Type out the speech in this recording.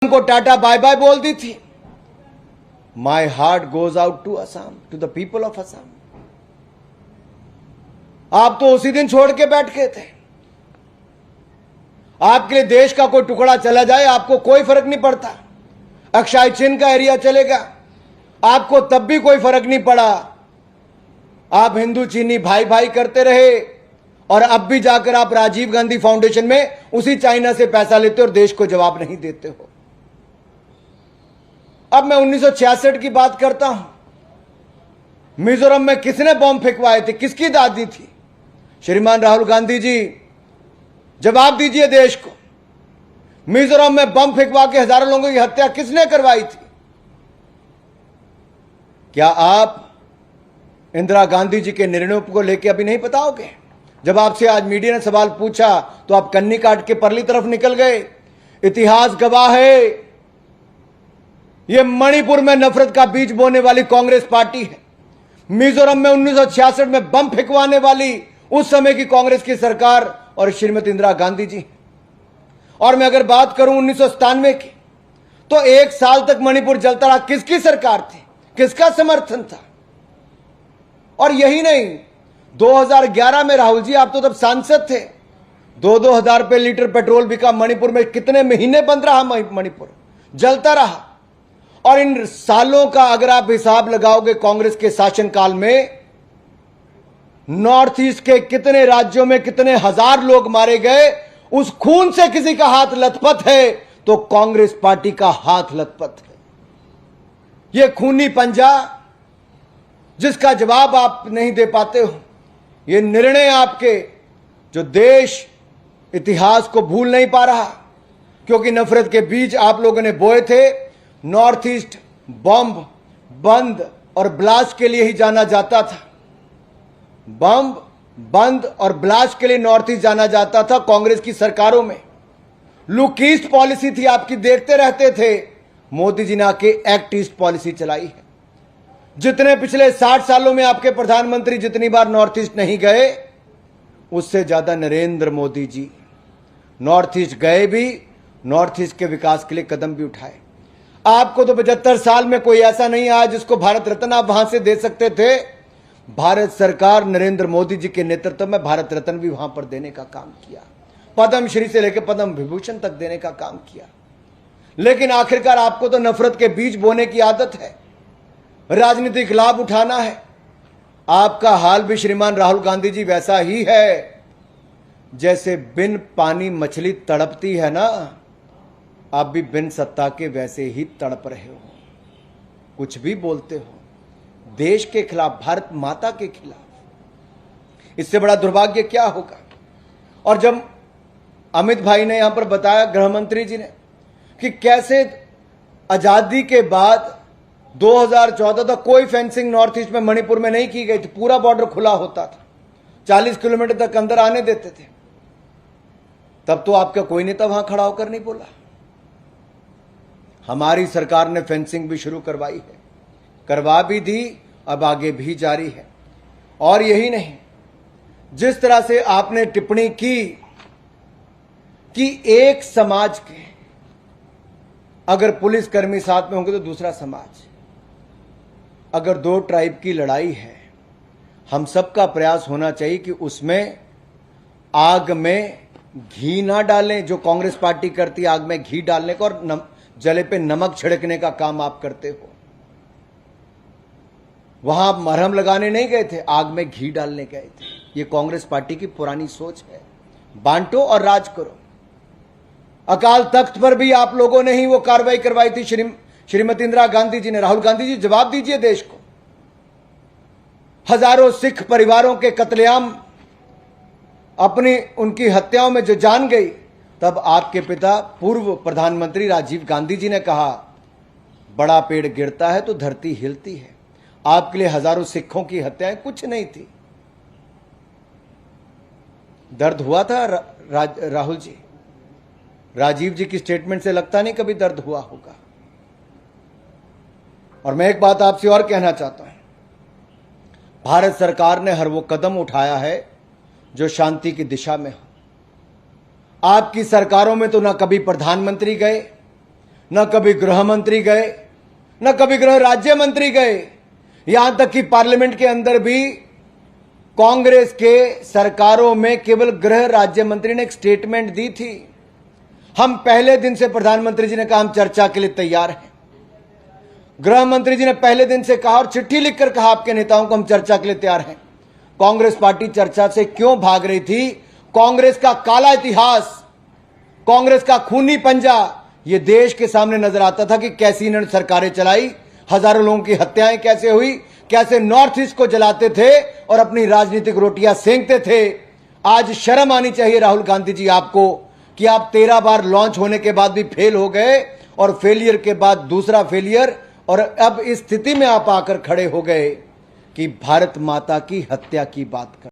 को tata bye bye बोल दी थी। My heart goes out to Assam, to the people of Assam. आप तो उसी दिन छोड़ के बैठ गए थे। आपके लिए देश का कोई टुकड़ा चला जाए आपको कोई फर्क नहीं पड़ता। अक्षय चिन्ह का एरिया चलेगा आपको तब भी कोई फर्क नहीं पड़ा। आप हिंदू चीनी भाई भाई करते रहे और अब भी जाकर आप राजीव गांधी फाउंडेशन में उसी चाइना से पैसा लेते और देश को जवाब नहीं देते हो। अब मैं 1966 की बात करता हूं। मिजोरम में किसने बॉम्ब फेंकवाए थे, किसकी दादी थी? श्रीमान राहुल गांधी जी, जवाब दीजिए देश को। मिजोरम में बम फेंकवा के हजारों लोगों की हत्या किसने करवाई थी? क्या आप इंदिरा गांधी जी के निर्णयों को लेकर अभी नहीं बताओगे? जब आपसे आज मीडिया ने सवाल पूछा तो आप कन्नी काट के परली तरफ निकल गए। इतिहास गवाह है, यह मणिपुर में नफरत का बीज बोने वाली कांग्रेस पार्टी है। मिजोरम में 1966 में बम फेंकवाने वाली उस समय की कांग्रेस की सरकार और श्रीमती इंदिरा गांधी जी। और मैं अगर बात करूं 1997 की, तो एक साल तक मणिपुर जलता रहा। किसकी सरकार थी, किसका समर्थन था? और यही नहीं, 2011 में राहुल जी आप तो तब सांसद थे, 2-2 हजार रुपए लीटर पेट्रोल बिका मणिपुर में। कितने महीने बंद रहा मणिपुर, जलता रहा। और इन सालों का अगर आप हिसाब लगाओगे कांग्रेस के शासनकाल में, नॉर्थ ईस्ट के कितने राज्यों में कितने हजार लोग मारे गए, उस खून से किसी का हाथ लथपथ है तो कांग्रेस पार्टी का हाथ लथपथ है। यह खूनी पंजा जिसका जवाब आप नहीं दे पाते हो, यह निर्णय आपके जो देश इतिहास को भूल नहीं पा रहा, क्योंकि नफरत के बीज आप लोगों ने बोए थे। नॉर्थ ईस्ट बम बंद और ब्लास्ट के लिए ही जाना जाता था। बम बंद और ब्लास्ट के लिए नॉर्थ ईस्ट जाना जाता था कांग्रेस की सरकारों में। लुक ईस्ट पॉलिसी थी आपकी, देखते रहते थे। मोदी जी ने आके एक्ट ईस्ट पॉलिसी चलाई है। जितने पिछले 60 सालों में आपके प्रधानमंत्री जितनी बार नॉर्थ ईस्ट नहीं गए, उससे ज्यादा नरेंद्र मोदी जी नॉर्थ ईस्ट गए भी, नॉर्थ ईस्ट के विकास के लिए कदम भी उठाए। आपको तो 75 साल में कोई ऐसा नहीं आया जिसको भारत रत्न आप वहां से दे सकते थे। भारत सरकार नरेंद्र मोदी जी के नेतृत्व में भारत रत्न भी वहां पर देने का काम किया, पद्म श्री से लेकर पद्म विभूषण तक देने का काम किया। लेकिन आखिरकार आपको तो नफरत के बीज बोने की आदत है, राजनीतिक लाभ उठाना है। आपका हाल भी श्रीमान राहुल गांधी जी वैसा ही है जैसे बिन पानी मछली तड़पती है ना, आप भी बिन सत्ता के वैसे ही तड़प रहे हो। कुछ भी बोलते हो देश के खिलाफ, भारत माता के खिलाफ। इससे बड़ा दुर्भाग्य क्या होगा? और जब अमित भाई ने यहां पर बताया, गृह मंत्री जी ने, कि कैसे आजादी के बाद 2014 तक कोई फेंसिंग नॉर्थ ईस्ट में मणिपुर में नहीं की गई थी, पूरा बॉर्डर खुला होता था, 40 किलोमीटर तक अंदर आने देते थे। तब तो आपका कोई नेता वहां खड़ा होकर नहीं बोला। हमारी सरकार ने फेंसिंग भी शुरू करवाई है, करवा भी दी, अब आगे भी जारी है। और यही नहीं, जिस तरह से आपने टिप्पणी की कि एक समाज के अगर पुलिसकर्मी साथ में होंगे तो दूसरा समाज, अगर 2 ट्राइब की लड़ाई है, हम सबका प्रयास होना चाहिए कि उसमें आग में घी ना डालें, जो कांग्रेस पार्टी करती है आग में घी डालने का और जले पे नमक छिड़कने का काम आप करते हो। वहां आप मरहम लगाने नहीं गए थे, आग में घी डालने गए थे। ये कांग्रेस पार्टी की पुरानी सोच है, बांटो और राज करो। अकाल तख्त पर भी आप लोगों ने ही वो कार्रवाई करवाई थी, श्रीमती इंदिरा गांधी जी ने। राहुल गांधी जी, जवाब दीजिए देश को। हजारों सिख परिवारों के कत्लेआम, अपनी उनकी हत्याओं में जो जान गई, तब आपके पिता पूर्व प्रधानमंत्री राजीव गांधी जी ने कहा, बड़ा पेड़ गिरता है तो धरती हिलती है। आपके लिए हजारों सिखों की हत्याएं कुछ नहीं थी। दर्द हुआ था राहुल जी? राजीव जी की स्टेटमेंट से लगता नहीं कभी दर्द हुआ होगा। और मैं एक बात आपसे और कहना चाहता हूं, भारत सरकार ने हर वो कदम उठाया है जो शांति की दिशा में हो। आपकी सरकारों में तो ना कभी प्रधानमंत्री गए, न कभी गृह मंत्री गए, न कभी गृह राज्य मंत्री गए। यहां तक कि पार्लियामेंट के अंदर भी कांग्रेस के सरकारों में केवल गृह राज्य मंत्री ने एक स्टेटमेंट दी थी। हम पहले दिन से प्रधानमंत्री जी ने कहा हम चर्चा के लिए तैयार हैं। गृह मंत्री जी ने पहले दिन से कहा और चिट्ठी लिखकर कहा आपके नेताओं को हम चर्चा के लिए तैयार हैं। कांग्रेस पार्टी चर्चा से क्यों भाग रही थी? कांग्रेस का काला इतिहास, कांग्रेस का खूनी पंजा ये देश के सामने नजर आता था कि कैसी इन्होंने सरकारें चलाई, हजारों लोगों की हत्याएं कैसे हुई, कैसे नॉर्थ ईस्ट को जलाते थे और अपनी राजनीतिक रोटियां सेंकते थे। आज शर्म आनी चाहिए राहुल गांधी जी आपको कि आप 13 बार लॉन्च होने के बाद भी फेल हो गए और फेलियर के बाद दूसरा फेलियर, और अब इस स्थिति में आप आकर खड़े हो गए कि भारत माता की हत्या की बात कर